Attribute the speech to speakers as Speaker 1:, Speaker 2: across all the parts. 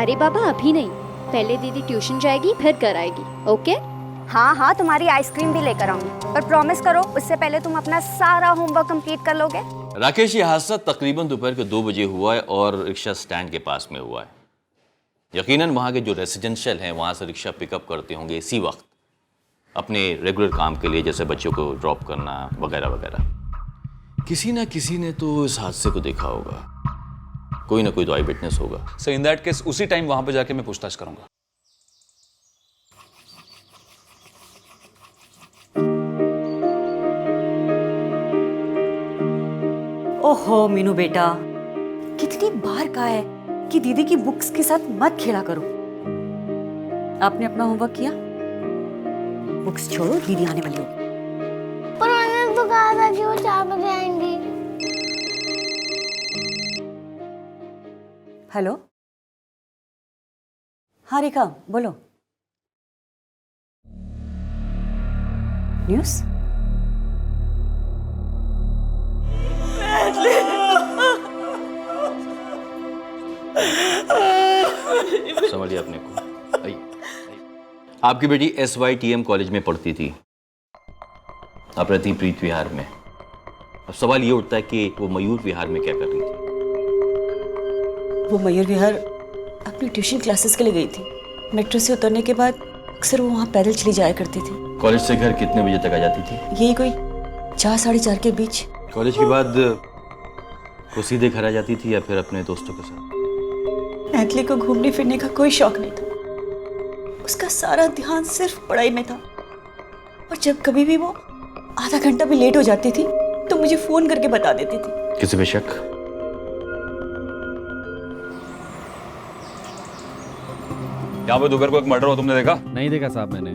Speaker 1: अरे बाबा अभी नहीं, पहले दीदी ट्यूशन जाएगी फिर कर आएगी। ओके?
Speaker 2: हाँ हाँ, तुम्हारी आइसक्रीम भी लेकर आऊंगी, पर प्रॉमिस करो उससे पहले तुम अपना सारा होमवर्क कंप्लीट कर लोगे।
Speaker 3: राकेश, ये हादसा तकरीबन दोपहर के 2 बजे हुआ है और रिक्शा स्टैंड के पास में हुआ है। यकीनन वहाँ के जो रेसिडेंशियल हैं वहाँ से रिक्शा पिकअप करते होंगे इसी वक्त अपने रेगुलर काम के लिए, जैसे बच्चों को ड्रॉप करना वगैरह वगैरह। किसी ना किसी ने तो इस हादसे को देखा होगा, कोई ना कोई तो आई विटनेस होगा।
Speaker 4: सो इन दैट केस उसी टाइम वहां पे जाके मैं पूछताछ करूंगा।
Speaker 5: ओहो मीनू बेटा, कितनी बार कहा है कि दीदी की बुक्स के साथ मत खेला करो। आपने अपना होमवर्क किया? बुक्स छोड़ो, दीदी आने वाली होगी।
Speaker 6: पर उन्होंने तो कहा था कि वो 4 बजे आएंगी।
Speaker 5: हेलो, हाँ रेखा बोलो। न्यूज़?
Speaker 3: समझ लिया अपने को। आइए। आपकी बेटी SYTM कॉलेज में पढ़ती थी, आप रहती प्रीत विहार में। अब सवाल ये उठता है कि वो मयूर विहार में क्या कर रही थी?
Speaker 5: वो मयूर विहार अपनी ट्यूशन क्लासेस के लिए गई थी। मेट्रो से उतरने के बाद अक्सर वो वहाँ पैदल चली जाया करती थी।
Speaker 3: कॉलेज से घर कितने बजे तक आ जाती थी?
Speaker 5: यही कोई 4 साढ़े 4 के बीच।
Speaker 3: कॉलेज के बाद वो सीधे घर आ जाती थी या फिर अपने दोस्तों के साथ?
Speaker 5: मैथिली को घूमने फिरने का कोई शौक नहीं था, उसका सारा ध्यान सिर्फ पढ़ाई में था। और जब कभी भी वो आधा घंटा भी लेट हो जाती थी तो मुझे फोन करके बता देती थी।
Speaker 3: किसी पे शक?
Speaker 4: यहाँ पे दोपहर को एक मर्डर हुआ, तुमने देखा?
Speaker 7: नहीं देखा साहब मैंने।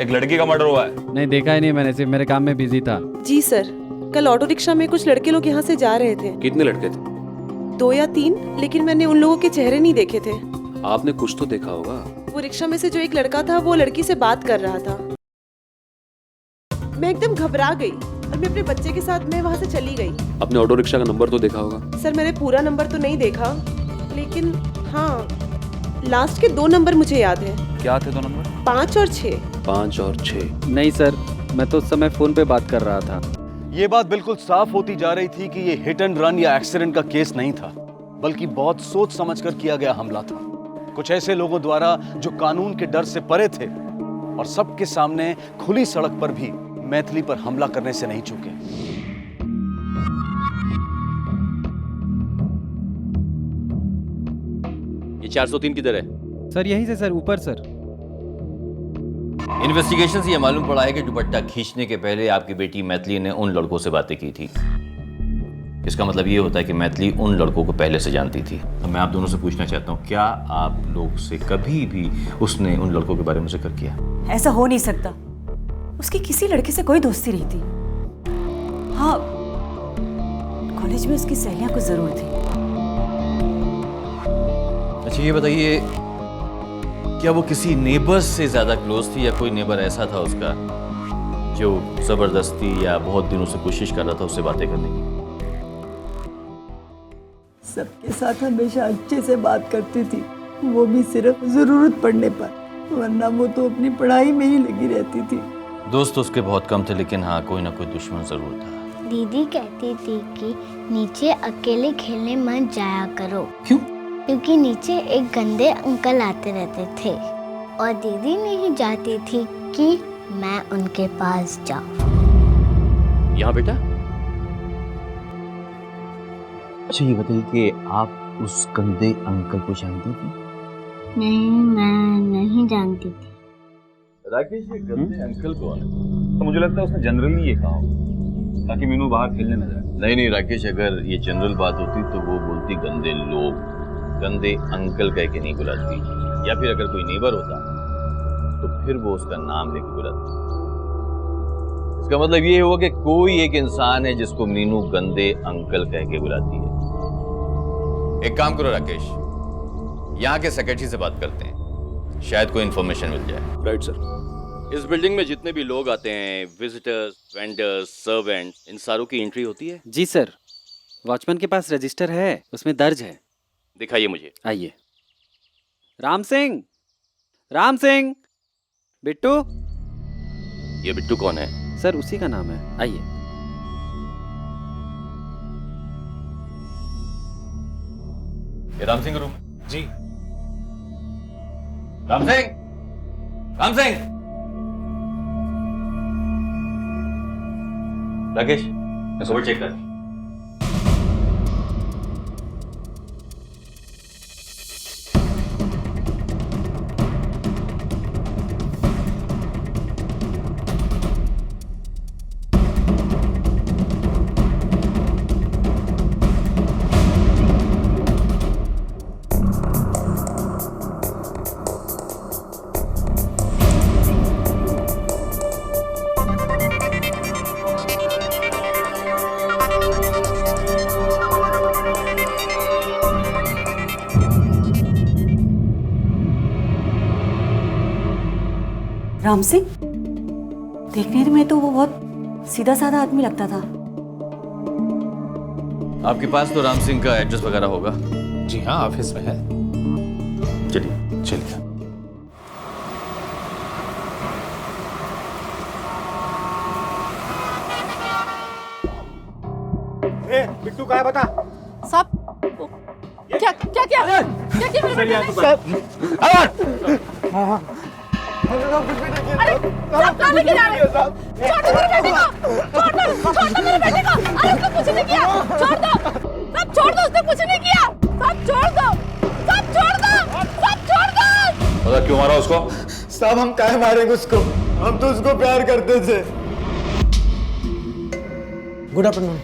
Speaker 4: एक लड़की का मर्डर हुआ है।
Speaker 7: नहीं देखा ही नहीं मैंने, सिर्फ मेरे काम में बिजी था।
Speaker 8: जी सर, कल ऑटो रिक्शा में कुछ लड़के लोग यहाँ से जा रहे थे।
Speaker 9: कितने लड़के थे?
Speaker 8: 2 या 3, लेकिन मैंने उन लोगों के चेहरे नहीं देखे थे।
Speaker 9: आपने कुछ तो देखा होगा।
Speaker 8: वो रिक्शा में से जो एक लड़का था वो लड़की से बात कर रहा था। मैं एकदम घबरा गई और मैं अपने बच्चे के साथ मैं वहाँ से चली गई।
Speaker 9: आपने ऑटो रिक्शा का नंबर तो देखा होगा।
Speaker 8: सर मैंने पूरा नंबर तो नहीं देखा, लेकिन हाँ लास्ट के 2 नंबर मुझे याद है।
Speaker 4: क्या थे 2 नंबर?
Speaker 8: 5 और 6।
Speaker 9: 5 और 6।
Speaker 7: नहीं सर, मैं तो उस समय फोन पे बात कर रहा था।
Speaker 10: ये बात बिल्कुल साफ होती जा रही थी कि ये हिट एंड रन या एक्सीडेंट का केस नहीं था, बल्कि बहुत सोच समझकर किया गया हमला था। कुछ ऐसे लोगों द्वारा जो कानून के डर से परे थे और सबके सामने खुली सड़क पर भी मैथिली पर हमला करने से नहीं चूके।
Speaker 3: ये 403 किधर है?
Speaker 7: सर यहीं से सर, ऊपर सर।
Speaker 3: इन्वेस्टिगेशन से यह मालूम पड़ा है कि दुपट्टा खींचने के पहले आपकी बेटी मैथिली ने उन लड़कों से बातें की थी। इसका मतलब ये होता है कि मैथिली उन लड़कों को पहले से जानती थी। तो मैं आप दोनों से पूछना चाहता हूँ, क्या आप लोग से कभी भी उसने उन लड़कों के बारे में जिक्र किया?
Speaker 5: ऐसा हो नहीं सकता, उसकी किसी लड़के से कोई दोस्ती नहीं थी। हाँ, कॉलेज में उसकी सहेलियां कुछ जरूर थी।
Speaker 3: अच्छा ये बताइए, क्या वो किसी नेबर्स से ज्यादा क्लोज थी या कोई नेबर ऐसा था उसका जो जबरदस्ती या बहुत दिनों से कोशिश कर रहा था उससे बातें करने की?
Speaker 11: सबके साथ हमेशा अच्छे से बात करती थी, वो भी सिर्फ जरूरत पड़ने पर, वरना वो तो अपनी पढ़ाई में ही लगी रहती थी।
Speaker 3: दोस्त उसके बहुत कम थे, लेकिन हाँ कोई ना कोई दुश्मन जरूर था।
Speaker 6: दीदी कहती थी कि नीचे अकेले खेलने मत जाया करो।
Speaker 3: क्यों?
Speaker 6: क्योंकि नीचे एक गंदे अंकल आते रहते थे और दीदी नहीं चाहती थी कि मैं उनके पास जाऊं।
Speaker 3: यहाँ बेटा? अच्छा ये बताइए कि आप उस गंदे अंकल को जानती थी?
Speaker 6: नहीं, मैं नहीं जानती थी।
Speaker 4: राकेश, ये गंदे अंकल कौन है? तो मुझे लगता है उसने जनरली ये कहा ताकि मीनू बाहर खेलने न जाए।
Speaker 3: नहीं राकेश, अगर ये जनरल बात होती तो वो बोलती गंदे लोग, गंदे अंकल कह के नहीं बुलाती। या फिर अगर कोई नेबर होता तो फिर वो उसका नाम लेके बुलाती। इसका मतलब ये हुआ कि कोई एक इंसान है जिसको मीनू गंदे अंकल कह के बुलाती है। एक काम करो राकेश, यहाँ के सेक्रेटरी से बात करते हैं, शायद कोई इंफॉर्मेशन मिल जाए।
Speaker 9: Right sir.
Speaker 3: इस बिल्डिंग में जितने भी लोग आते हैं, विजिटर्स, वेंडर्स, सर्वेंट, इन सारों की एंट्री होती है?
Speaker 7: जी सर, वॉचमैन के पास रजिस्टर है, उसमें दर्ज है।
Speaker 3: दिखाइए मुझे।
Speaker 7: आइए। राम सिंह, राम सिंह, बिट्टू।
Speaker 3: ये बिट्टू कौन है?
Speaker 7: सर उसी का नाम है, आइए।
Speaker 3: ये राम सिंह रूम जी। राम सिंह, राम सिंह। राकेश, कवर चेक कर।
Speaker 5: राम सिंह, देखने में तो वो बहुत सीधा साधा आदमी लगता था।
Speaker 3: आपके पास तो राम सिंह का एड्रेस वगैरह होगा?
Speaker 9: जी हाँ, ऑफिस में है।
Speaker 3: चलिए
Speaker 9: चलिए।
Speaker 10: बिट्टू कहाँ है बता?
Speaker 8: सब क्या क्या क्या क्या क्या मेरे बेटे ने? अरे सब कहाँ लेके जा रहे हो? छोड़ दो मेरे बेटे को, छोड़ दो मेरे बेटे को। अरे उसने कुछ नहीं किया, छोड़ दो, सब छोड़ दो, उसने कुछ नहीं किया, सब छोड़ दो, सब छोड़ दो, सब छोड़ दो।
Speaker 3: पता क्यों मारा उसको?
Speaker 10: साहब हम काहे मारेंगे उसको? हम तो उसको प्यार करते थे। Good afternoon.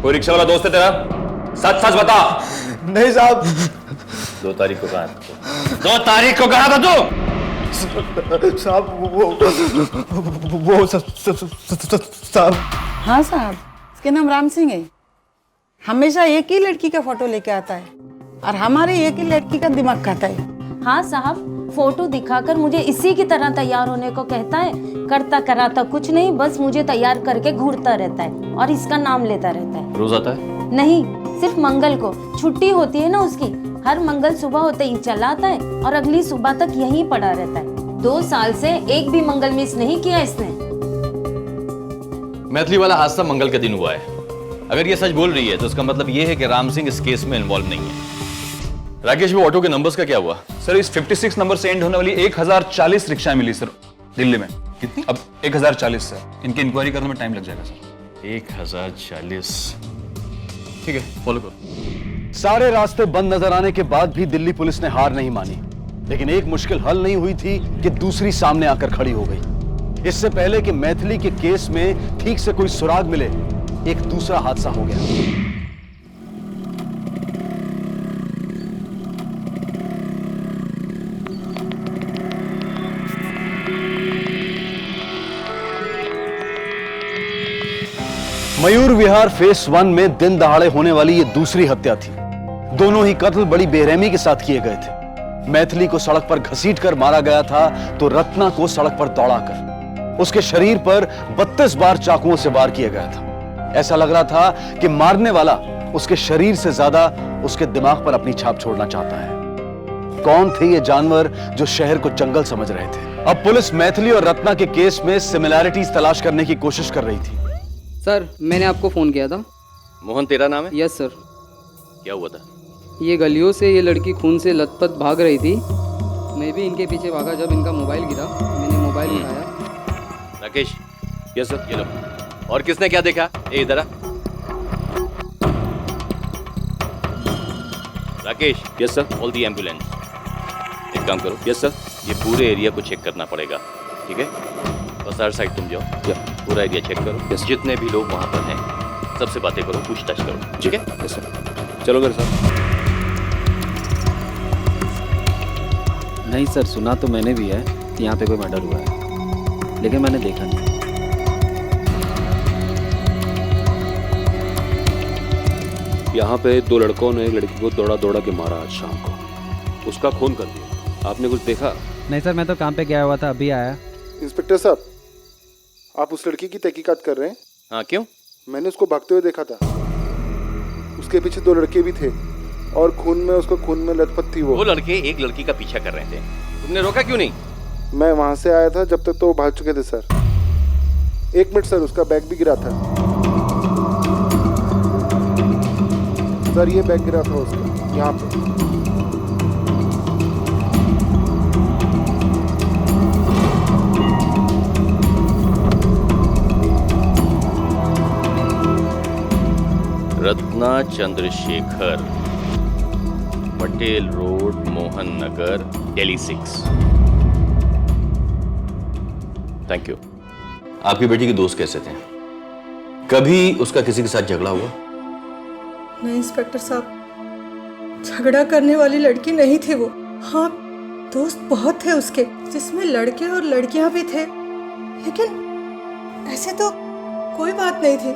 Speaker 3: कोई रिक्शा वाला दोस्त है तेरा? सच सच बता।
Speaker 10: नहीं साहब।
Speaker 3: 2 तारीख को कहा था? 2 तारीख को कहा था तू?
Speaker 10: साहब वो साहब।
Speaker 11: हाँ साहब, इसके नाम राम सिंह है। हमेशा एक ही लड़की का फोटो लेके आता है और हमारे एक ही लड़की का दिमाग खाता है।
Speaker 12: हाँ साहब, फोटो दिखाकर मुझे इसी की तरह तैयार होने को कहता है। करता कराता कुछ नहीं, बस मुझे तैयार करके घूरता रहता है और इसका नाम लेता रहता है।
Speaker 3: रोज आता है?
Speaker 12: नहीं, सिर्फ मंगल को छुट्टी होती है ना उसकी। हर मंगल सुबह होते ही चला आता है और अगली सुबह तक यहीं पड़ा रहता है। 2 साल से एक भी मंगल मिस नहीं किया इसने।
Speaker 3: मैथिली वाला हादसा मंगल के दिन हुआ है। अगर ये सच बोल रही है तो इसका मतलब ये है कि राम सिंह इस केस में इन्वॉल्व नहीं है। राकेश, वो ऑटो के नंबर्स का क्या हुआ?
Speaker 4: सर इस 56 नंबर से एंड होने वाली 1040 रिक्शा मिली सर दिल्ली में। कितनी? अब 1040 सर। इनकी इंक्वायरी करने में टाइम लग जाएगा सर।
Speaker 3: 1040। ठीक है, फॉलो करो।
Speaker 10: सारे रास्ते बंद नजर आने के बाद भी दिल्ली पुलिस ने हार नहीं मानी, लेकिन एक मुश्किल हल नहीं हुई थी कि दूसरी सामने आकर खड़ी हो गई। इससे पहले कि मैथिली के केस में ठीक से कोई सुराग मिले, एक दूसरा हादसा हो गया। मयूर विहार फेस 1 में दिन दहाड़े होने वाली ये दूसरी हत्या थी। दोनों ही कत्ल बड़ी बेरहमी के साथ किए गए थे। मैथिली को सड़क पर घसीटकर मारा गया था तो रत्ना को सड़क पर दौड़ाकर उसके शरीर पर 32 बार चाकुओं से वार किया गया था। ऐसा लग रहा था कि मारने वाला उसके शरीर से ज्यादा उसके दिमाग पर अपनी छाप छोड़ना चाहता है। कौन थे ये जानवर जो शहर को जंगल समझ रहे थे? अब पुलिस मैथिली और रत्ना के केस में सिमिलैरिटीज तलाश करने की कोशिश कर रही थी।
Speaker 7: सर मैंने आपको फ़ोन किया था।
Speaker 3: मोहन तेरा नाम है?
Speaker 7: Yes sir.
Speaker 3: क्या हुआ था?
Speaker 7: ये गलियों से ये लड़की खून से लथपथ भाग रही थी। मैं भी इनके पीछे भागा। जब इनका मोबाइल गिरा मैंने मोबाइल उठाया।
Speaker 3: राकेश। Yes sir. ये लो। और किसने क्या देखा? ए इधर आ। Rakesh.
Speaker 9: Yes sir.
Speaker 3: Call the ambulance. एक काम करो।
Speaker 9: Yes sir.
Speaker 3: ये पूरे एरिया को चेक करना पड़ेगा, ठीक है? बस हर साइड तुम जाओ, पूरा एरिया चेक करो, जितने भी लोग वहाँ पर हैं सबसे बातें करो, पूछताछ करो, ठीक है?
Speaker 9: यस सर, चलो मेरे साथ।
Speaker 7: नहीं सर, सुना तो मैंने भी है कि यहाँ पे कोई मर्डर हुआ है, लेकिन मैंने देखा नहीं।
Speaker 9: यहाँ पे 2 लड़कों ने एक लड़की को दौड़ा दौड़ा के मारा आज शाम को, उसका खून कर दिया। आपने कुछ देखा?
Speaker 7: नहीं सर, मैं तो काम पे गया हुआ था, अभी आया।
Speaker 13: इंस्पेक्टर साहब, आप उस लड़की की तहकीकात कर रहे हैं?
Speaker 3: हाँ, क्यों?
Speaker 13: मैंने उसको भागते हुए देखा था। उसके पीछे 2 लड़के भी थे और खून में लथपथ थी वो
Speaker 3: लड़के एक लड़की का पीछा कर रहे थे, तुमने रोका क्यों नहीं?
Speaker 13: मैं वहां से आया था, जब तक तो वो भाग चुके थे सर। 1 मिनट सर, उसका बैग भी गिरा था सर, ये बैग गिरा था उसका यहाँ पे।
Speaker 3: Ratna Chandrashekhar, Patel road, Mohan Nagar, Delhi 6। Thank you. आपकी बेटी के दोस्त कैसे थे? कभी उसका किसी के साथ झगड़ा हुआ?
Speaker 11: नहीं इंस्पेक्टर साहब, झगड़ा करने वाली लड़की नहीं थी वो। हाँ, दोस्त बहुत थे उसके, जिसमें लड़के और लड़कियां भी थे, लेकिन ऐसे तो कोई बात नहीं थी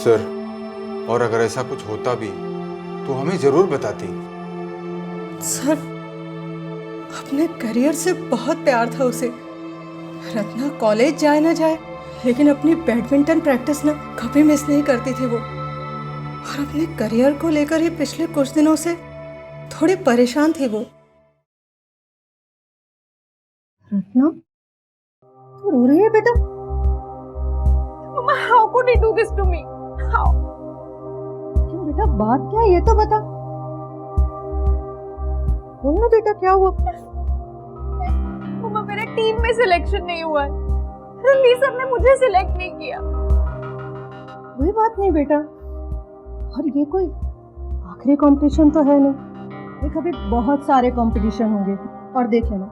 Speaker 13: सर। और अगर ऐसा कुछ होता भी तो हमें जरूर बताती।
Speaker 11: सर, अपने करियर से बहुत प्यार था उसे। रत्ना कॉलेज जाए ना जाए, लेकिन अपनी बैडमिंटन प्रैक्टिस ना कभी मिस नहीं करती थी वो। और अपने करियर को लेकर ही पिछले कुछ दिनों से थोड़ी परेशान थी वो। रत्ना, तू रो रही है बेटा?
Speaker 8: Mama, how could he do this to me? How?
Speaker 11: क्यों बेटा, बात क्या है ये तो बता। बोल ना बेटा, क्या हुआ?
Speaker 8: मम्मा, मेरे टीम में सिलेक्शन नहीं हुआ है। रणवीर सर ने मुझे सिलेक्ट नहीं किया।
Speaker 11: कोई बात नहीं बेटा, और ये कोई आखिरी कंपटीशन तो है नहीं। देख, अभी बहुत सारे कंपटीशन होंगे, और देख लेना,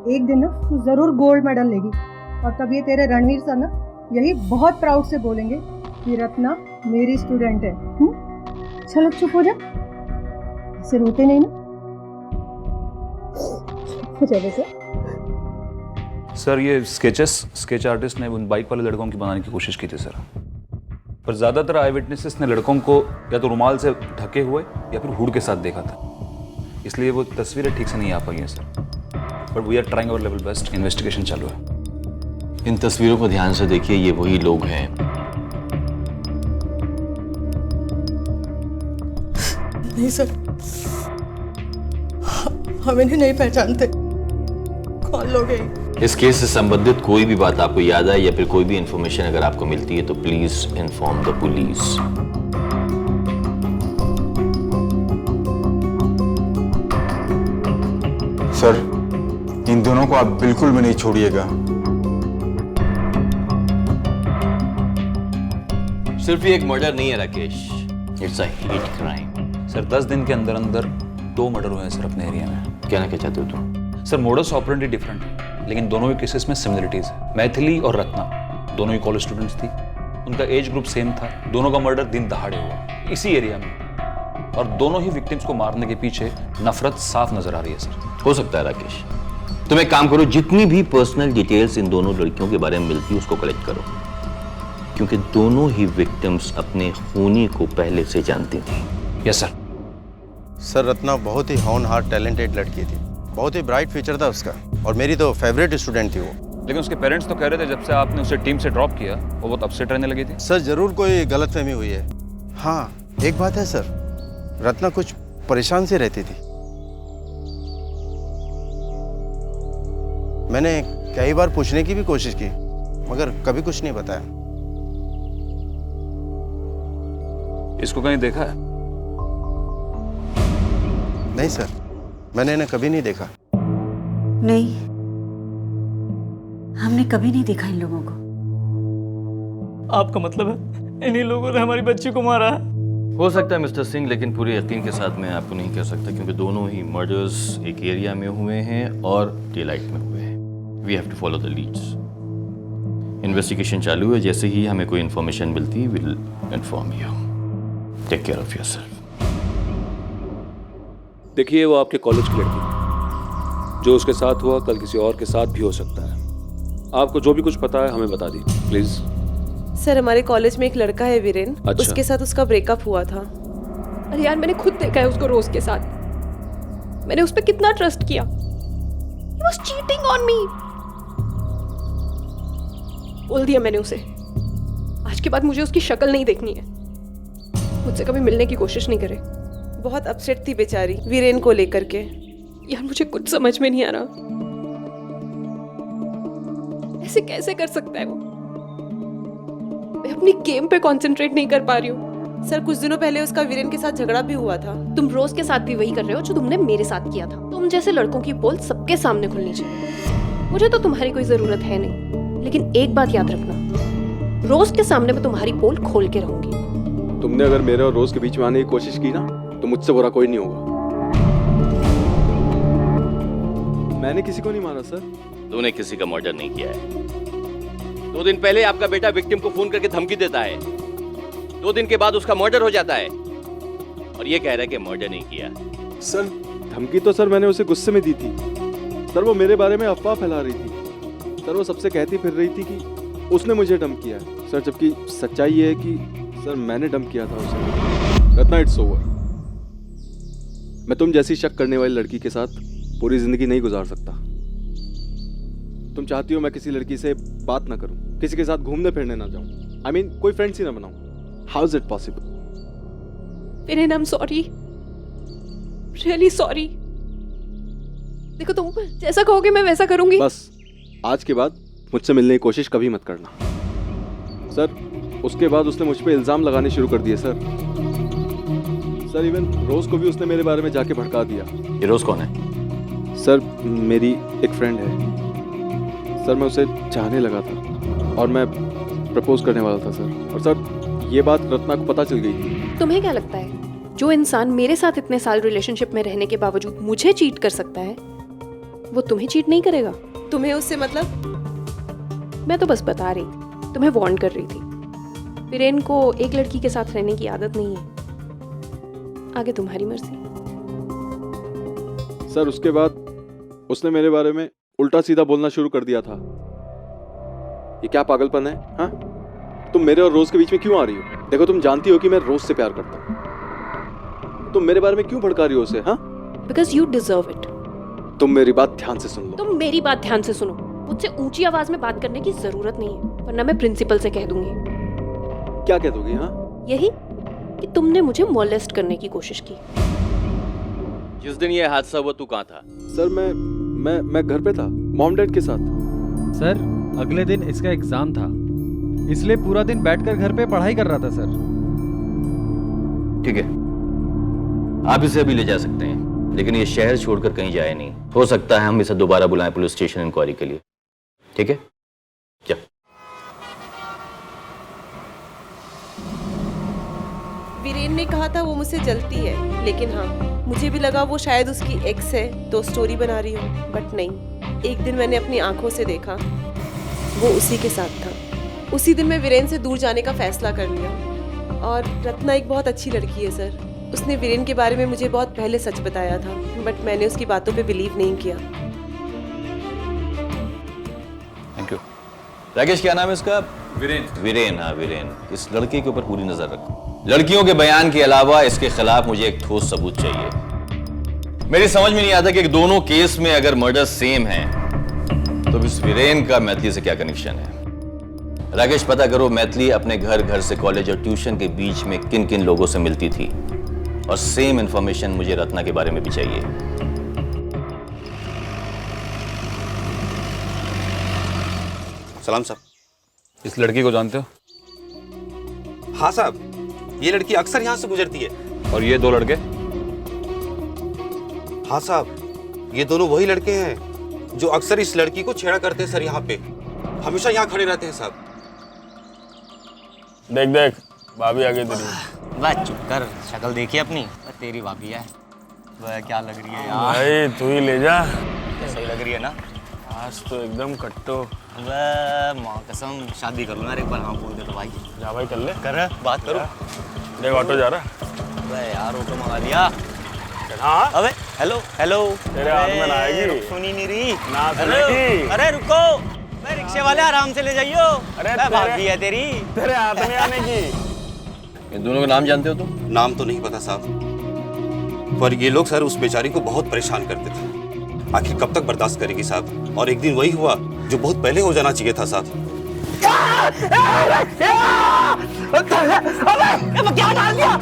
Speaker 11: एक दिन ना तू जरूर गोल्ड मेडल लेगी। और तब ये तेरे रणवीर सर ना यही बहुत प्राउड से बोलेंगे कि रत्ना मेरी स्टूडेंट है। चलो चुप हो जा, इसे रोते नहीं ना। चलो
Speaker 4: सर, ये स्केच आर्टिस्ट ने उन बाइक वाले लड़कों की बनाने की कोशिश की थी सर, पर ज्यादातर आई विटनेसेस ने लड़कों को या तो रुमाल से ढके हुए या फिर हुड के साथ देखा था, इसलिए वो तस्वीरें ठीक से नहीं आ पाई हैं sir. But we are trying our level best, investigation चालू है।
Speaker 3: इन तस्वीरों को ध्यान से देखिए, ये वही लोग हैं।
Speaker 11: नहीं सर, हम इन्हें नहीं पहचानते। कौन लोग हैं?
Speaker 3: इस केस से संबंधित कोई भी बात आपको याद आए या फिर कोई भी इंफॉर्मेशन अगर आपको मिलती है तो please inform the police.
Speaker 13: Sir, इन दोनों को आप बिल्कुल भी नहीं छोड़िएगा।
Speaker 3: सिर्फ ये एक मर्डर नहीं है Rakesh, it's a hate crime.
Speaker 4: Sir, 10 दिन के अंदर अंदर 2 मर्डर हुए हैं सर अपने एरिया में।
Speaker 3: कहना क्या चाहते हो तुम?
Speaker 4: सर, मोडस ऑपरेंडी डिफरेंट है, लेकिन दोनों ही केसेस में सिमिलरिटीज है। मैथिली और रत्ना दोनों ही कॉलेज स्टूडेंट्स थी, उनका एज ग्रुप सेम था, दोनों का मर्डर दिन दहाड़े हुआ इसी एरिया में, और दोनों ही विक्टिम्स को मारने के पीछे नफरत साफ नजर आ रही है सर।
Speaker 3: हो सकता है राकेश, तुम एक काम करो, जितनी भी पर्सनल डिटेल्स इन दोनों लड़कियों के बारे में मिलती है उसको कलेक्ट करो, क्योंकि दोनों ही विक्टिम्स अपने खूनी को पहले से जानती थी।
Speaker 4: Yes sir.
Speaker 14: सर, रत्ना बहुत ही होनहार टैलेंटेड लड़की थी, बहुत ही ब्राइट फ्यूचर था उसका, और मेरी तो फेवरेट स्टूडेंट थी वो।
Speaker 4: लेकिन उसके पेरेंट्स तो कह रहे थे जब से आपने उसे टीम से ड्रॉप किया वो बहुत अपसेट रहने लगी थी।
Speaker 14: सर, जरूर कोई गलतफहमी हुई है। हाँ, एक बात है सर, रत्ना कुछ परेशान से रहती थी। मैंने कई बार पूछने की भी कोशिश की, मगर कभी कुछ नहीं बताया।
Speaker 4: इसको कहीं देखा है?
Speaker 14: नहीं सर, मैंने इन्हें कभी नहीं देखा।
Speaker 5: नहीं, हमने कभी नहीं देखा इन लोगों को।
Speaker 7: आपका मतलब है इन्हीं लोगों ने हमारी बच्ची को मारा है?
Speaker 3: हो सकता है मिस्टर सिंह, लेकिन पूरे यकीन के साथ मैं आपको नहीं कह सकता, क्योंकि दोनों ही मर्डर्स एक एरिया में हुए हैं और डे लाइट में हुए हैं। We have to follow the leads. Investigation चालू है, जैसे ही हमें कोई इन्फॉर्मेशन मिलती will inform you. Take care of yourself.
Speaker 9: देखिए, वो आपके कॉलेज की लड़की है। जो उसके साथ हुआ कल किसी और के साथ भी हो सकता है। आपको जो भी कुछ पता है हमें बता दीजिए प्लीज।
Speaker 8: सर, हमारे कॉलेज में एक लड़का है वीरेन।
Speaker 9: अच्छा।
Speaker 8: उसके साथ उसका ब्रेकअप हुआ था। अरे यार, मैंने खुद देखा है उसको रोज के साथ। मैंने उस पर कितना ट्रस्ट किया। He was cheating on me। बोल दिया मैंने उसे। आज के बाद मुझे उसकी शक्ल नहीं देखनी है। मुझसे कभी मिलने की कोशिश नहीं करे। बहुत अपसेट थी बेचारी वीरेन को लेकर के। यार, मुझे कुछ समझ में नहीं आ रहा, ऐसे कैसे कर सकता है वो। मैं अपनी गेम पे कंसंट्रेट नहीं कर पा रही हूँ। सर, कुछ दिनों पहले उसका वीरेन के साथ झगड़ा भी हुआ था।
Speaker 1: तुम रोज के साथ भी वही कर रहे हो जो तुमने मेरे साथ किया था। तुम जैसे लड़कों की पोल सबके सामने खुलनी चाहिए। मुझे तो तुम्हारी कोई जरूरत है नहीं, लेकिन एक बात याद रखना, रोज के सामने मैं तुम्हारी पोल खोल के रहूंगी।
Speaker 15: तुमने अगर मेरे और रोज के बीच में आने की कोशिश की ना, तो मुझसे बुरा कोई नहीं होगा। मैंने किसी को नहीं मारा सर।
Speaker 3: तुमने किसी का मर्डर नहीं किया है। 2 दिन पहले आपका बेटा विक्टिम को फोन करके धमकी देता है, 2 दिन के बाद उसका मर्डर हो जाता है, और ये कह रहा है कि मर्डर नहीं किया।
Speaker 15: सर, धमकी तो सर मैंने उसे गुस्से में दी थी। सर, वो मेरे बारे में अफवाह फैला रही थी। सर, वो सबसे कहती फिर रही थी कि उसने मुझे डंप किया है। सर, जबकि सच्चाई ये है कि सर मैंने डंप किया था उसे। Ratna, it's over. मैं तुम जैसी शक करने वाली लड़की के साथ पूरी जिंदगी नहीं गुजार सकता। तुम चाहती हो मैं किसी लड़की से बात ना करूं, किसी के साथ घूमने फिरने ना जाऊं, I mean, कोई फ्रेंड्स ही ना बनाऊं। How is it possible?
Speaker 8: Viren, I am sorry, really sorry. देखो, तुम जैसा कहोगे मैं वैसा करूंगी।
Speaker 15: बस आज के बाद मुझसे मिलने की कोशिश कभी मत करना। सर, उसके बाद उसने मुझ पे इल्जाम लगाने शुरू कर दिए सर। सर, इवन रोज को भी उसने मेरे बारे में जाके भड़का दिया।
Speaker 3: ये रोज कौन है?
Speaker 15: सर, मेरी एक फ्रेंड है सर। मैं उसे चाहने लगा था और मैं प्रपोज करने वाला था सर। और सर, ये बात रत्ना को पता चल गई थी।
Speaker 8: तुम्हें क्या लगता है, जो इंसान मेरे साथ इतने साल रिलेशनशिप में रहने के बावजूद मुझे चीट कर सकता है, वो तुम्हें चीट नहीं करेगा? तुम्हें उससे मतलब? मैं तो बस बता रही थी, तुम्हें वार्न कर रही थी। वीरेन को एक लड़की के साथ रहने की आदत नहीं है। आगे तुम्हारी मर्जी।
Speaker 15: सर, उसके बाद उसने मेरे बारे में उल्टा सीधा बोलना शुरू कर दिया था। ये क्या पागलपन है? हाँ, तुम मेरे और रोज के बीच में क्यों आ रही हो? देखो, तुम जानती हो कि मैं रोज से प्यार करता हूँ। तुम मेरे बारे में क्यों भड़का रही हो उसे? हाँ,
Speaker 8: बिकॉज यू डिजर्व इट।
Speaker 15: तुम मेरी बात ध्यान से सुन लो।
Speaker 8: तुम मेरी बात ध्यान से सुनो। मुझसे ऊंची आवाज में बात करने की जरूरत नहीं है, वरना मैं प्रिंसिपल से कह दूंगी।
Speaker 15: क्या कह दोगी? हाँ,
Speaker 8: यही कि तुमने मुझे मॉलेस्ट करने की कोशिश की।
Speaker 3: जिस दिन ये हादसा हुआ तू कहाँ था?
Speaker 15: सर, मैं घर पे था, मॉम डैड के साथ।
Speaker 16: सर, अगले दिन इसका एग्जाम था, इसलिए पूरा दिन बैठकर घर पे पढ़ाई कर रहा था सर।
Speaker 3: ठीक है, आप इसे अभी ले जा सकते हैं, लेकिन ये शहर छोड़कर कहीं जाए नहीं। हो सकता है हम इसे दोबारा बुलाएं पुलिस स्टेशन इंक्वायरी के लिए। ठीक है, क्या?
Speaker 8: वीरेन ने कहा था वो मुझसे जलती है, लेकिन हाँ, मुझे भी लगा वो शायद उसकी एक्स है तो स्टोरी बना रही हो, बट नहीं। एक दिन मैंने अपनी आंखों से देखा, वो उसी के साथ था। उसी दिन मैं वीरेन से दूर जाने का फैसला कर लिया। और रत्ना एक बहुत अच्छी लड़की है सर। उसने वीरेन के बारे में मुझे बहुत पहले सच बताया था, बट मैंने उसकी बातों पे बिलीव नहीं किया।
Speaker 3: Thank you. राकेश, क्या नाम है इसका? वीरेन। वीरेन, हाँ वीरेन। इस लड़के के ऊपर पूरी नजर रखो। लड़कियों के बयान के अलावा इसके खिलाफ मुझे एक ठोस सबूत चाहिए। मेरी समझ में नहीं आता कि दोनों केस में अगर मर्डर सेम है तो इस वीरेन का मैथिली से क्या कनेक्शन है। राकेश, पता करो मैथिली अपने घर से कॉलेज और ट्यूशन के बीच में किन किन लोगों से मिलती थी, और सेम इंफॉर्मेशन मुझे रत्ना के बारे में भी चाहिए।
Speaker 14: सलाम साहब।
Speaker 4: इस लड़की को जानते हो?
Speaker 14: हाँ साहब, ये लड़की अक्सर यहाँ से गुजरती है।
Speaker 4: और ये 2 लड़के?
Speaker 14: हाँ साहब, ये दोनों वही लड़के हैं जो अक्सर इस लड़की को छेड़ा करते हैं सर। यहाँ पे हमेशा यहाँ खड़े रहते हैं साहब।
Speaker 17: देख भाभी आ गई तेरी। वह चुप कर, शक्ल देखी अपनी, वह तेरी भाभी है। वह क्या लग रही है यार?
Speaker 18: भाई तू ही ले जा।
Speaker 17: सही लग रही है ना?
Speaker 18: आज तो एकदम कट्टो।
Speaker 17: वह माँ कसम शादी कर लूँ यार एक बार। हाँ बोल दे तो भाई।
Speaker 18: जा भाई कर ले।
Speaker 17: कर बात करो।
Speaker 18: देख ऑटो जा रहा।
Speaker 17: वह यार ऑटो मंगा लिया।
Speaker 18: हाँ
Speaker 17: अबे हेलो हेलो।
Speaker 18: तेरे हाथ में ना आएगी।
Speaker 17: सुनी नहीं रही
Speaker 18: ना
Speaker 17: हेलो।
Speaker 18: सुनेगी।
Speaker 17: अरे रुको, मैं रिक्शे वाले आराम से ले जाइयो।
Speaker 18: अरे
Speaker 17: भाभी है तेरी।
Speaker 18: तेरे हाथ में आने की।
Speaker 3: इन दोनों का नाम जानते हो तुम?
Speaker 14: नाम तो नहीं पता साहब, पर ये लोग सर उस बेचारी को बहुत परेशान करते थे। आखिर कब तक बर्दाश्त करेगी साहब? और एक दिन वही हुआ जो बहुत पहले हो जाना चाहिए था साहब।
Speaker 8: क्या डाल दिया?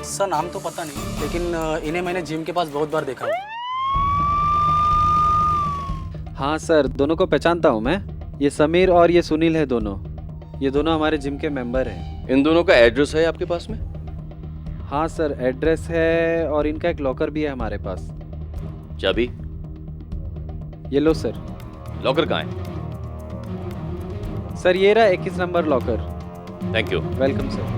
Speaker 19: सर नाम तो पता नहीं, लेकिन इन्हें मैंने जिम के पास बहुत बार देखा है।
Speaker 16: हाँ सर, दोनों को पहचानता हूँ मैं। ये समीर और ये सुनील है दोनों। ये दोनों हमारे जिम के मेंबर हैं।
Speaker 3: इन दोनों का एड्रेस है आपके पास में?
Speaker 16: हाँ सर, एड्रेस है और इनका एक लॉकर भी है हमारे पास।
Speaker 3: चाबी?
Speaker 16: ये लो सर।
Speaker 3: लॉकर कहाँ है?
Speaker 16: सर ये रहा 21 number locker.
Speaker 3: Thank you.
Speaker 16: Welcome sir.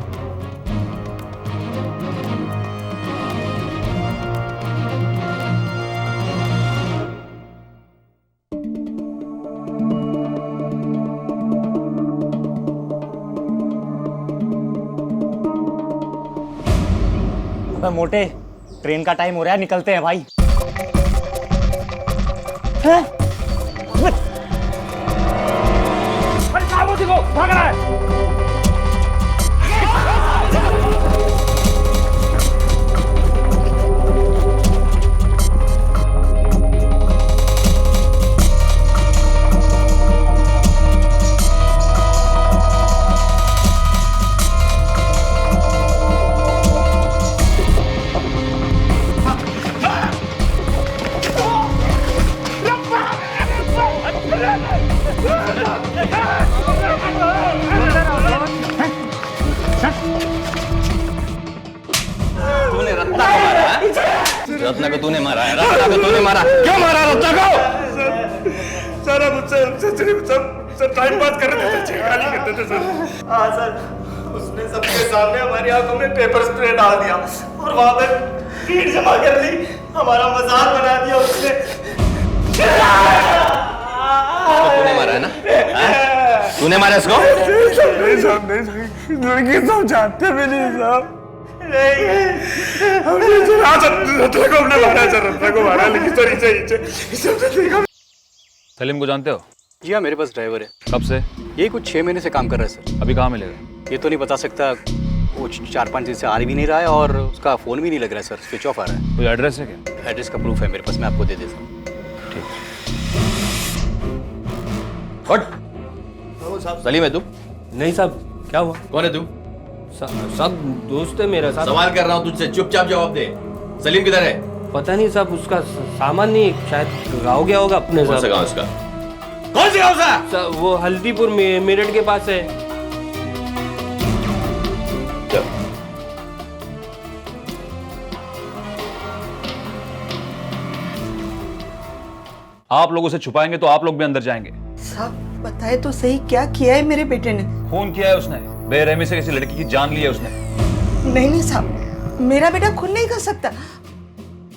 Speaker 17: अबे मोटे, ट्रेन का टाइम हो रहा है, निकलते हैं भाई।
Speaker 8: भाग रहा है।
Speaker 3: तूने रत्ना को मारा है? रत्ना को तूने मारा है? रत्ना को तूने मारा? क्यों मारा रत्ना को?
Speaker 18: सर हम उससे टाइम पास कर रहे थे, छेड़खानी करते थे सर।
Speaker 20: हाँ सर, उसने सबके सामने हमारी आंखों में पेपर स्प्रे डाल दिया और वहां पे भीड़ जमा कर ली। हमारा मजाक बना दिया उसने।
Speaker 3: तूने मारा है ना? तूने मारा इसको?
Speaker 18: नहीं साहब, नहीं सब जानते भी नहीं साहब। रत्ना को हमने मारा है सर, रत्ना को मारा है, लेकिन सर
Speaker 4: सलीम को जानते हो?
Speaker 19: जी हाँ, मेरे पास ड्राइवर है।
Speaker 4: कब से?
Speaker 19: यही कुछ 6 महीने से काम कर रहा है सर।
Speaker 4: अभी कहाँ मिलेगा?
Speaker 19: ये तो नहीं बता सकता, वो 4-5 दिन से आ भी नहीं रहा है और उसका फ़ोन भी नहीं लग रहा है सर, स्विच ऑफ आ रहा है।
Speaker 4: कोई एड्रेस है क्या?
Speaker 19: एड्रेस का प्रूफ है मेरे पास, मैं आपको दे देता हूँ।
Speaker 3: सलीम है तू?
Speaker 20: नहीं साहब, क्या हुआ?
Speaker 3: कौन है तू?
Speaker 20: सब दोस्त है मेरा साहब।
Speaker 3: सवाल कर रहा हूँ तुझसे, चुपचाप जवाब दे। सलीम किधर है?
Speaker 20: पता नहीं साहब, उसका सामान नहीं, शायद गाँव गया होगा अपने
Speaker 3: कौन सा
Speaker 20: साहब।
Speaker 3: गाँव उसका? कौन से गाँव सा?
Speaker 20: वो हल्दीपुर मेरठ के पास है।
Speaker 4: आप लोगों से छुपाएंगे तो आप लोग भी अंदर जाएंगे।
Speaker 5: साहब बताए तो सही, क्या किया है मेरे बेटे ने?
Speaker 4: खून किया है उसने, बेरहमी से किसी लड़की की जान ली है उसने।
Speaker 5: नहीं नहीं साहब, मेरा बेटा खून नहीं कर सकता।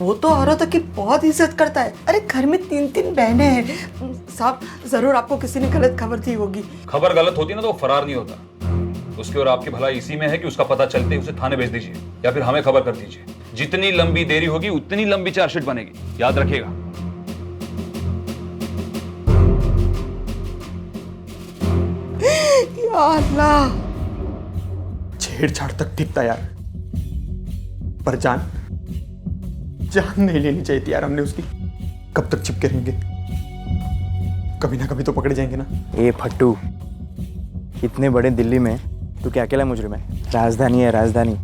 Speaker 5: वो तो औरतों की बहुत इज्जत करता है। अरे घर में 3-3 बहनें हैं साहब, जरूर आपको किसी ने गलत खबर दी होगी।
Speaker 4: खबर गलत होती ना तो वो फरार नहीं होता। उसकी और आपकी भलाई इसी में है कि उसका पता चलते ही उसे थाने भेज दीजिए या फिर हमें खबर कर दीजिए। जितनी लंबी देरी होगी उतनी लंबी चार्जशीट बनेगी, याद रखिएगा।
Speaker 5: या अल्लाह,
Speaker 20: छेड़छाड़ तक ठीक था यार, पर जान नहीं लेनी चाहिए थी यार हमने उसकी। कब तक चिपके रहेंगे? कभी ना कभी तो पकड़े जाएंगे ना।
Speaker 21: ए फट्टू, इतने बड़े दिल्ली में तू क्या अकेला मुजरिम है? राजधानी है राजधानी,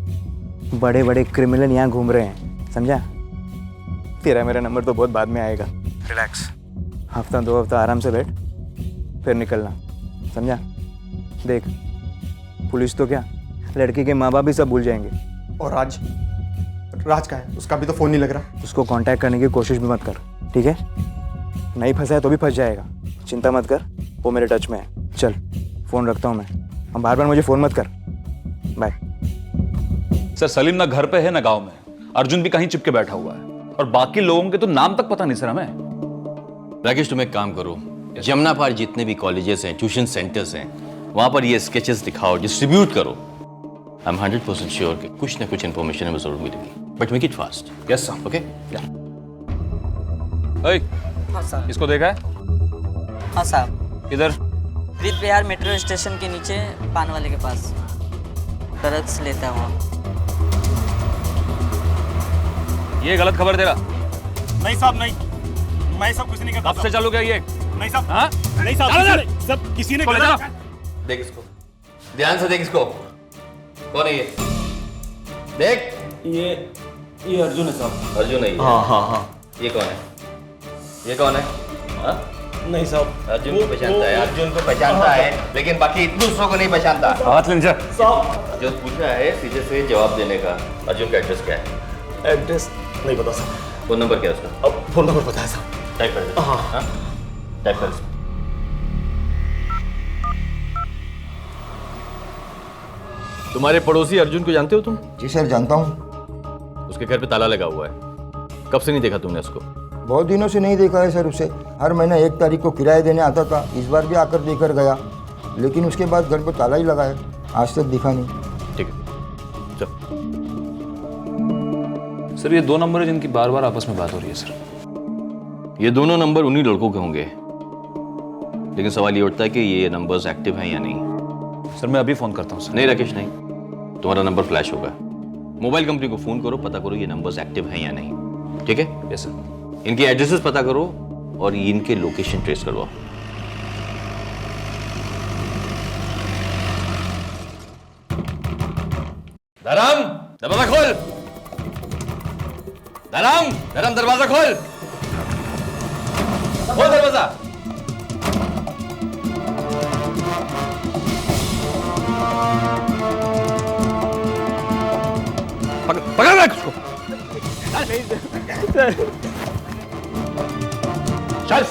Speaker 21: बड़े बड़े क्रिमिनल यहाँ घूम रहे हैं, समझा? तेरा मेरा नंबर तो बहुत बाद में आएगा। रिलैक्स, हफ्ता 2 हफ्ता आराम से बैठ, फिर निकलना, समझा? देख, पुलिस तो क्या, लड़की के माँ बाप भी सब भूल जाएंगे,
Speaker 20: और राज राज का है, उसका भी तो फोन नहीं लग रहा।
Speaker 21: उसको कांटेक्ट करने की कोशिश भी मत कर, ठीक है? नहीं फंसा है तो भी फंस जाएगा, चिंता मत कर, वो मेरे टच में है। चल फ़ोन रखता हूँ मैं, हम बार बार मुझे फ़ोन मत कर, बाय।
Speaker 4: सर सलीम ना घर पे है ना गांव में, अर्जुन भी कहीं चिपके बैठा हुआ है और बाकी लोगों के तो नाम तक पता नहीं सर हमें।
Speaker 3: राकेश तुम एक काम करो, जमुना पार जितने भी कॉलेजेस हैं, ट्यूशन सेंटर्स हैं, वहां पर ये स्केचेस दिखाओ, डिस्ट्रीब्यूट करो। आई एम 100% श्योर कि कुछ ना कुछ इन्फॉर्मेशन हमें जरूर मिलेगी, but make it fast.
Speaker 4: Yes sir.
Speaker 3: Okay.
Speaker 2: हाँ साहब।
Speaker 4: इसको देखा है?
Speaker 2: हाँ साहब।
Speaker 4: किधर?
Speaker 2: प्रीत बिहार मेट्रो स्टेशन के नीचे पान वाले के पास ड्रग्स लेता है वहाँ।
Speaker 4: ये गलत खबर दे रहा।
Speaker 18: नहीं साहब नहीं, मैं सब कुछ नहीं करता।
Speaker 4: कब से चालू किया ये?
Speaker 18: नहीं साहब।
Speaker 4: हाँ?
Speaker 18: नहीं साहब, सब किसी ने
Speaker 4: चलो,
Speaker 18: करा।
Speaker 3: देख इसको, ध्यान से देख इसको। कौन है ये? देख।
Speaker 18: ये अर्जुन है साहब।
Speaker 3: अर्जुन है ये?
Speaker 18: हाँ हाँ हाँ।
Speaker 3: ये कौन है? ये कौन है? हाँ?
Speaker 18: नहीं साहब।
Speaker 3: अर्जुन को पहचानता है, अर्जुन को पहचानता है, लेकिन बाकी दूसरों को नहीं पहचानता।
Speaker 4: हाथ ले जा।
Speaker 3: जो पूछा है सीधे से जवाब देने का। अर्जुन का एड्रेस क्या है?
Speaker 18: एड्रेस नहीं पता साहब।
Speaker 3: फोन नंबर क्या है उसका?
Speaker 18: अब फोन नंबर पता है साहब।
Speaker 3: टाइप कर दे। हाँ टाइप कर। तुम्हारे पड़ोसी अर्जुन को जानते हो तुम?
Speaker 22: जी सर जानता हूँ।
Speaker 3: उसके घर पे ताला लगा हुआ है, कब से नहीं देखा तुमने उसको?
Speaker 22: बहुत दिनों से नहीं देखा है सर उसे। हर महीने 1 तारीख को किराया देने आता था, इस बार भी आकर देकर गया, लेकिन उसके बाद घर पर ताला ही लगा है, आज तक दिखा नहीं।
Speaker 3: ठीक है चल।
Speaker 4: सर ये 2 नंबर है जिनकी बार बार आपस में बात हो रही है सर।
Speaker 3: ये दोनों नंबर उन्हीं लड़कों के होंगे, लेकिन सवाल ये उठता है कि ये नंबर्स एक्टिव हैं या नहीं।
Speaker 4: सर मैं अभी फोन करता हूँ सर।
Speaker 3: नहीं राकेश नहीं, तुम्हारा नंबर फ्लैश होगा। मोबाइल कंपनी को फोन करो, पता करो ये नंबर्स एक्टिव हैं या नहीं, ठीक है?
Speaker 4: Yes sir.
Speaker 3: इनके एड्रेसेस पता करो और इनके लोकेशन ट्रेस करवाओ। धरम दरवाजा खोल। धरम धरम दरवाजा खोल। खोल दरवाजा। पकड़ रख उसको। चल।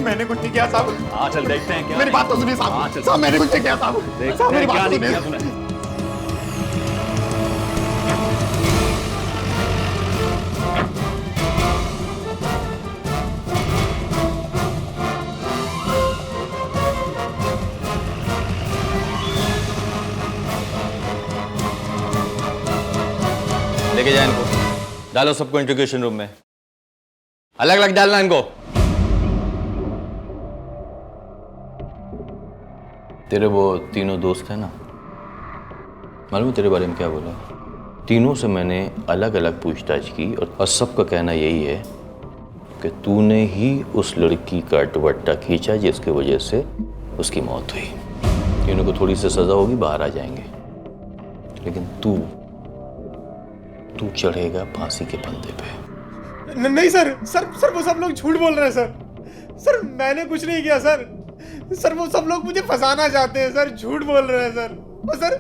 Speaker 20: मैंने कुछ नहीं किया साहब।
Speaker 4: हाँ चल देखते हैं क्या।
Speaker 20: मेरी बात तो सुनिए साहब।
Speaker 4: हाँ, चल।
Speaker 20: साहब मैंने कुछ नहीं किया साहब। साहब मेरी बात तो सुनिए।
Speaker 3: लेके जाए इनको, डालो सबको इंट्रोगेशन रूम में, अलग अलग डालना इनको। तेरे वो तीनों दोस्त हैं ना, मालूम है तेरे बारे में क्या बोला? तीनों से मैंने अलग अलग पूछताछ की और सबका कहना यही है कि तूने ही उस लड़की का दुपट्टा खींचा जिसकी वजह से उसकी मौत हुई। तीनों को थोड़ी सी सजा होगी, बाहर आ जाएंगे, लेकिन तू चढ़ेगा फांसी के फंदे पे।
Speaker 20: नहीं सर, सर वो सब लोग झूठ बोल रहे हैं सर। सर मैंने कुछ नहीं किया सर। सर वो सब लोग मुझे फंसाना चाहते हैं सर, झूठ बोल रहे हैं सर। और सर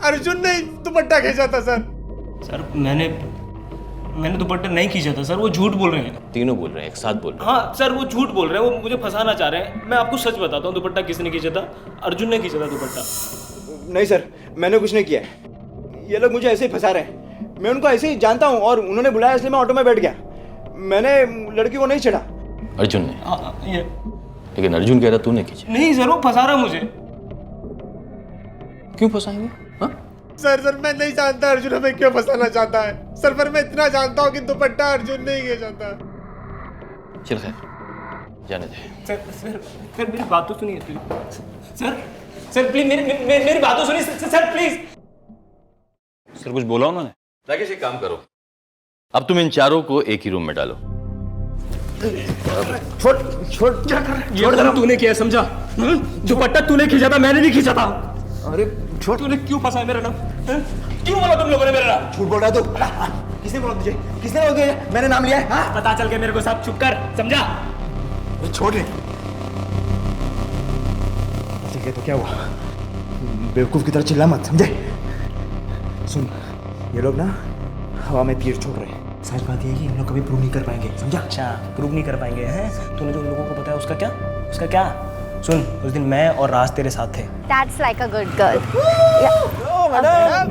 Speaker 20: अर्जुन ने दुपट्टा खींचा था सर।
Speaker 18: सर मैंने दुपट्टा नहीं खींचा था सर, वो झूठ बोल रहे हैं।
Speaker 3: तीनों बोल रहे हैं, एक साथ बोल रहे हैं।
Speaker 18: हाँ सर वो झूठ बोल रहे हैं, वो मुझे फंसाना चाह रहे हैं। मैं आपको सच बताता हूँ, दुपट्टा किसने खींचा था? अर्जुन ने खींचा था दुपट्टा।
Speaker 21: नहीं सर, मैंने कुछ नहीं किया है। ये लोग मुझे ऐसे ही फंसा रहे हैं। मैं उनको ऐसे ही जानता हूँ और उन्होंने बुलाया इसलिए मैं ऑटो में बैठ गया। मैंने लड़की को नहीं छेड़ा।
Speaker 3: अर्जुन ने?
Speaker 18: ये
Speaker 3: लेकिन अर्जुन कह रहा तूने खींची।
Speaker 18: नहीं सर, वो फंसा रहा मुझे।
Speaker 3: क्यों फंसाएंगे?
Speaker 20: सर मैं नहीं जानता अर्जुन हमें क्यों फंसाना चाहता है सर, पर मैं इतना जानता हूँ कि दुपट्टा अर्जुन नहीं खींचा था।
Speaker 3: चल खैर, जाने दे।
Speaker 18: सर मेरी बात तो सुनिए सर प्लीज मेरी बात तो सुनिए सर प्लीज।
Speaker 4: सर कुछ बोला उन्होंने?
Speaker 3: राकेश एक काम करो, अब तुम इन चारों को एक ही रूम में डालो।
Speaker 18: छोड़ क्या कर रहा है? ये काम तूने किया, समझा? दुपट्टा तूने खींचा था, मैंने नहीं खींचा था। अरे छोड़, तूने क्यों फंसा है मेरा नाम? क्यों बोला तुम लोगों ने मेरा नाम?
Speaker 21: झूठ बोल रहा है तू। किसने बोला तुझे? किसने बोला तुझे? मैंने नाम लिया है? हाँ?
Speaker 18: पता चल के मेरे को सब चुप कर, समझा?
Speaker 21: छोड़ रहे। ठीक है तो क्या हुआ? बेवकूफ की तरह चिल्ला मत, समझे? सुन, ये लोग ना हवा में तीर छोड़ रहे हैं। सच बात ये है कि हम लोग कभी प्रूव नहीं कर पाएंगे, समझा?
Speaker 20: अच्छा, प्रूव नहीं कर पाएंगे हैं? तूने जो उन लोगों को बताया उसका क्या? उसका क्या? सुन, उस दिन मैं और राज तेरे साथ थे।
Speaker 8: That's like a good girl.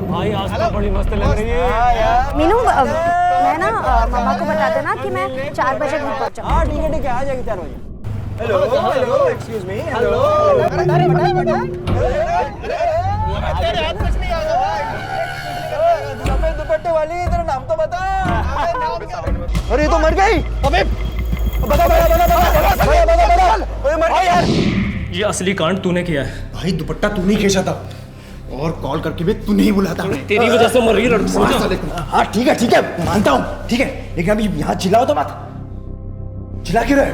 Speaker 18: भाई आज तो बड़ी मस्त लग रही है।
Speaker 8: मीनू, मैं ना मम्मा को बता देना कि मैं 4 बजे घर पहुंच जाऊंगी।
Speaker 21: हाँ ठीक है, आ जाएगी 4 बजे। Hello hello, excuse me, hello. सफेद दुपट्टे वाली, तेरा नाम तो बता। अरे ये तो मर गई। अबे बता। मर गई यार।
Speaker 18: ये असली कांड तूने किया है।
Speaker 20: भाई दुपट्टा तूने ही खींचा था और कॉल करके भी तू नहीं बुलाता।
Speaker 18: तेरी वजह से मर रही लड़की।
Speaker 20: हाँ ठीक है, मानता हूँ, ठीक है, लेकिन अभी यहाँ चिल्लाओ तो मत। चिल्ला क्यों रहे?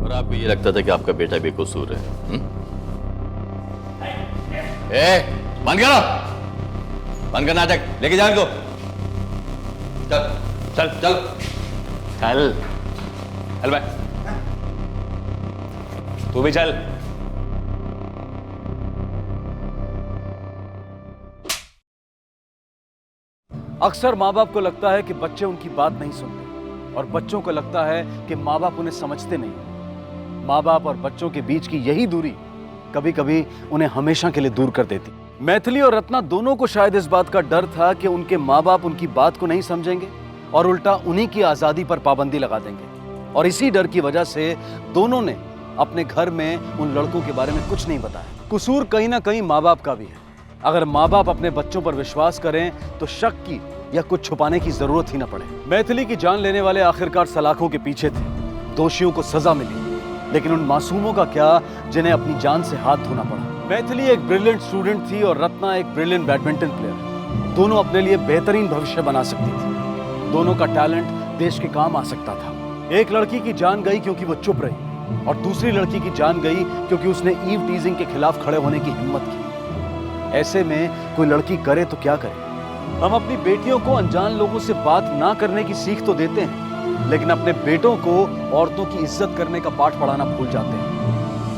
Speaker 3: और आपको ये लगता था कि आपका बेटा बेकसूर है? बंद करो, बंद कर नाटक, लेके जाओ इनको। चल चल चल चल भाई, तू भी चल।
Speaker 10: अक्सर माँ बाप को लगता है कि बच्चे उनकी बात नहीं सुनते और बच्चों को लगता है कि माँ बाप उन्हें समझते नहीं। माँ बाप और बच्चों के बीच की यही दूरी कभी कभी उन्हें हमेशा के लिए दूर कर देती। मैथिली और रत्ना दोनों को शायद इस बात का डर था कि उनके माँ बाप उनकी बात को नहीं समझेंगे और उल्टा उन्हीं की आज़ादी पर पाबंदी लगा देंगे। और इसी डर की वजह से दोनों ने अपने घर में उन लड़कों के बारे में कुछ नहीं बताया। कसूर कहीं ना कहीं माँ बाप का भी है। अगर माँ बाप अपने बच्चों पर विश्वास करें तो शक की या कुछ छुपाने की जरूरत ही न पड़े। मैथिली की जान लेने वाले आखिरकार सलाखों के पीछे थे, दोषियों को सजा मिली, लेकिन उन मासूमों का क्या जिन्हें अपनी जान से हाथ धोना पड़ा। मैथिली एक ब्रिलियंट स्टूडेंट थी और रत्ना एक ब्रिलियंट बैडमिंटन प्लेयर। दोनों अपने लिए बेहतरीन भविष्य बना सकती थी। दोनों का टैलेंट देश के काम आ सकता था। एक लड़की की जान गई क्योंकि वो चुप रही और दूसरी लड़की की जान गई क्योंकि उसने ईव टीजिंग के खिलाफ खड़े होने की हिम्मत की। ऐसे में कोई लड़की करे तो क्या करे? हम अपनी बेटियों को अनजान लोगों से बात ना करने की सीख तो देते हैं, लेकिन अपने बेटों को औरतों की इज्जत करने का पाठ पढ़ाना भूल जाते हैं।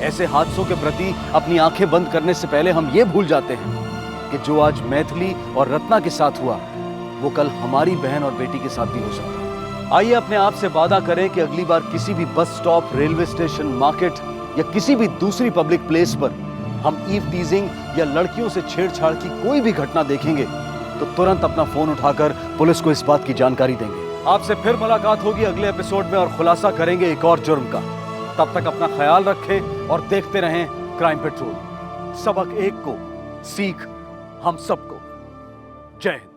Speaker 10: ऐसे हादसों के प्रति अपनी आंखें बंद करने से पहले हम ये भूल जाते हैं कि जो आज मैथिली और रत्ना के साथ हुआ वो कल हमारी बहन और बेटी के साथ भी हो सकता है। आइए अपने आप से वादा करें कि अगली बार किसी भी bus stop, railway station, market या किसी भी दूसरी पब्लिक प्लेस पर हम ईव टीजिंग या लड़कियों से छेड़छाड़ की कोई भी घटना देखेंगे तो तुरंत अपना फोन उठाकर पुलिस को इस बात की जानकारी देंगे। आपसे फिर मुलाकात होगी अगले एपिसोड में और खुलासा करेंगे एक और जुर्म का। तब तक अपना ख्याल रखें और देखते रहें क्राइम पेट्रोल। सबक एक को, सीख हम सबको। जय हिंद।